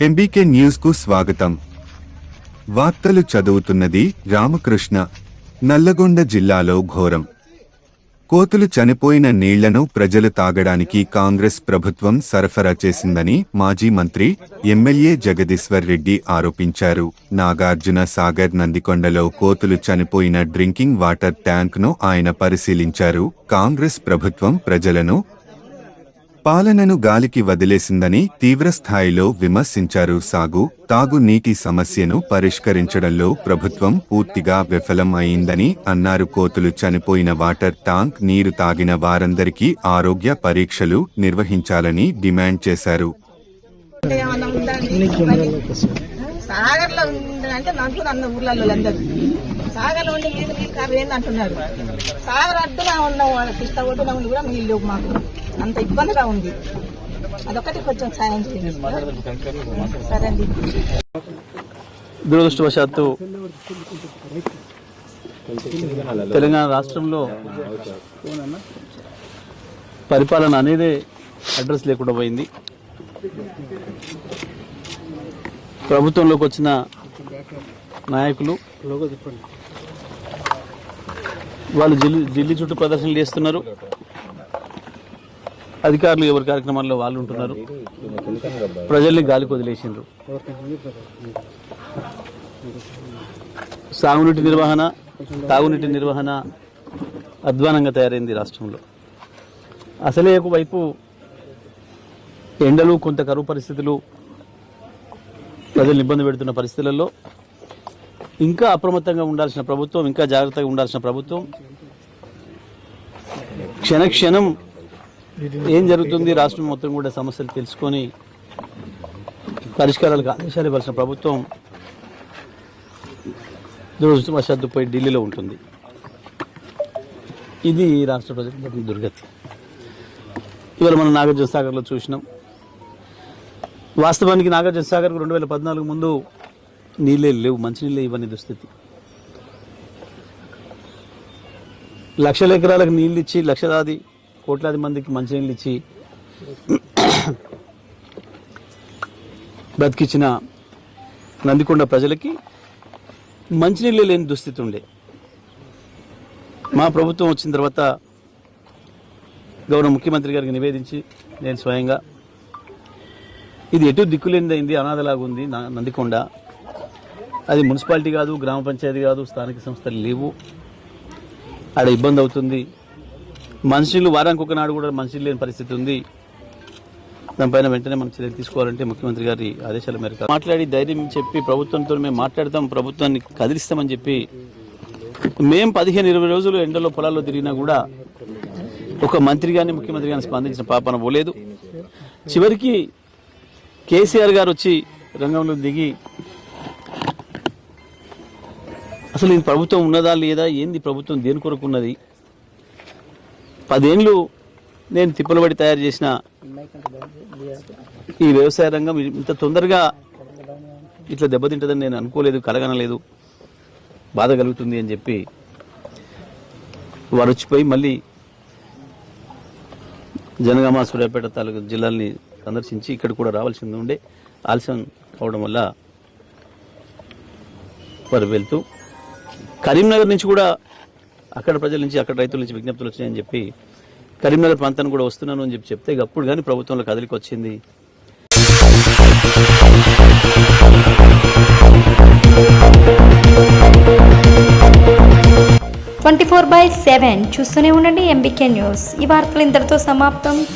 MBK news కు స్వాగతం. వార్తలు చదువుతున్నది రామకృష్ణ. నల్లగొండ జిల్లాలో ఘోరం. కోతులు చనిపోయిన నీళ్లను ప్రజలు తాగడానికి కాంగ్రెస్ ప్రభుత్వం సరఫరా చేసిందని మాజీ మంత్రి ఎమ్మెల్యే జగదీశ్వర్ రెడ్డి ఆరోపించారు. నాగార్జున సాగర్ నందికొండలో కోతులు చనిపోయిన డ్రింకింగ్ వాటర్ ట్యాంక్ ను ఆయన పరిశీలించారు. కాంగ్రెస్ ప్రభుత్వం ప్రజలను పాలనను గాలికి వదిలేసిందని తీవ్రస్థాయిలో విమర్శించారు. తాగు నీటి సమస్యను పరిష్కరించడంలో ప్రభుత్వం పూర్తిగా విఫలం అయిందని అన్నారు. కోతులు చనిపోయిన వాటర్ ట్యాంక్ నీరు తాగిన వారందరికీ ఆరోగ్య పరీక్షలు నిర్వహించాలని డిమాండ్ చేశారు. సాగర్లో ఉందంటే నన్ను ఊర్లలో అందరూ సాగర్లో ఉండి నీళ్ళు కర్రీ అంటున్నారు. సాగర్ అడ్డుగా ఉన్నాం, వాళ్ళకి ఇష్ట ఒడ్డున ఉండి కూడా నీళ్ళు మాకు అంత ఇబ్బందిగా ఉంది. అదొకటి కొంచెం సాయం చేయండి. సరే అండి. దురదృష్టవశాత్తు తెలంగాణ రాష్ట్రంలో పరిపాలన అనేదే అడ్రస్ లేకుండా పోయింది. ప్రభుత్వంలోకి వచ్చిన నాయకులు వాళ్ళు ఢిల్లీ చుట్టూ ప్రదర్శనలు చేస్తున్నారు. అధికారులు ఎవరి కార్యక్రమాల్లో వాళ్ళు ఉంటున్నారు. ప్రజల్ని గాలికి వదిలేసిండ్రు. సాగునీటి నిర్వహణ, తాగునీటి నిర్వహణ అధ్వానంగా తయారైంది రాష్ట్రంలో. అసలే ఒకవైపు ఎండలు, కొంత కరువు పరిస్థితులు ప్రజలు ఇబ్బంది పెడుతున్న పరిస్థితులలో ఇంకా అప్రమత్తంగా ఉండాల్సిన ప్రభుత్వం, ఇంకా జాగ్రత్తగా ఉండాల్సిన ప్రభుత్వం క్షణక్షణం ఏం జరుగుతుంది రాష్ట్రం మొత్తం కూడా సమస్యలు తెలుసుకొని పరిష్కారాలకు ఆదేశాలు ఇవ్వాల్సిన ప్రభుత్వం దురదృష్టవశాత్తు పోయి ఢిల్లీలో ఉంటుంది. ఇది రాష్ట్ర ప్రజల దుర్గతి. ఇవాళ మనం నాగార్జున సాగర్లో చూసినాం. వాస్తవానికి నాగార్జున సాగర్కు 2014 ముందు నీళ్ళే లేవు, మంచినీళ్ళే ఇవ్వని దుస్థితి. లక్షల ఎకరాలకు నీళ్ళు ఇచ్చి లక్షలాది కోట్లాది మందికి మంచినీళ్ళు ఇచ్చి బ్రతికిచ్చిన నందికొండ ప్రజలకి మంచినీళ్ళే లేని దుస్థితి ఉండే. మా ప్రభుత్వం వచ్చిన తర్వాత గౌరవ ముఖ్యమంత్రి గారికి నివేదించి నేను స్వయంగా ఇది ఎటు దిక్కులేనిదైంది, అనాథలాగా ఉంది నందికొండ. అది మున్సిపాలిటీ కాదు, గ్రామ పంచాయతీ కాదు, స్థానిక సంస్థలు లేవు, ఆడ ఇబ్బంది అవుతుంది. మనుషులు వారానికి ఒకనాడు కూడా మనుషులు లేని పరిస్థితి ఉంది. దానిపైన వెంటనే మనం చర్యలు తీసుకోవాలంటే ముఖ్యమంత్రి గారి ఆదేశాల మేరకు మాట్లాడి ధైర్యం చెప్పి ప్రభుత్వంతో మేము మాట్లాడతాం, ప్రభుత్వాన్ని కదిలిస్తామని చెప్పి మేము 15-20 రోజులు ఎండలో పొలాల్లో తిరిగినా కూడా ఒక మంత్రి కానీ ముఖ్యమంత్రి కానీ స్పందించిన పాపన పోలేదు. చివరికి కేసీఆర్ గారు వచ్చి రంగంలో దిగి అసలు ఈ ప్రభుత్వం ఉన్నదా లేదా, ఏంది ప్రభుత్వం దేని కొరకు ఉన్నది, 10 ఏళ్ళు నేను తిప్పలబడి తయారు చేసిన ఈ వ్యవసాయ రంగం ఇంత తొందరగా ఇట్లా దెబ్బతింటుందని నేను అనుకోలేదు, కలగనలేదు, బాధ కలుగుతుంది అని చెప్పి వారు వచ్చిపోయి మళ్ళీ జనగామ, సూర్యాపేట తాలూకు జిల్లాల్ని సందర్శించి ఇక్కడ కూడా రావాల్సింది ఉండే ఆలస్యం అవడం వల్ల వారు వెళ్తూ కరీంనగర్ నుంచి కూడా అక్కడ ప్రజల నుంచి, అక్కడ రైతుల నుంచి విజ్ఞప్తులు వచ్చినాయని చెప్పి కరీంనగర్ ప్రాంతాన్ని కూడా వస్తున్నాను అని చెప్పి చెప్తే అప్పుడు కానీ ప్రభుత్వంలో కదలికి వచ్చింది. 24/7 చూస్తూనే ఉండండి ఎంబీకే న్యూస్. ఈ వార్తలు ఇంతటితో సమాప్తం.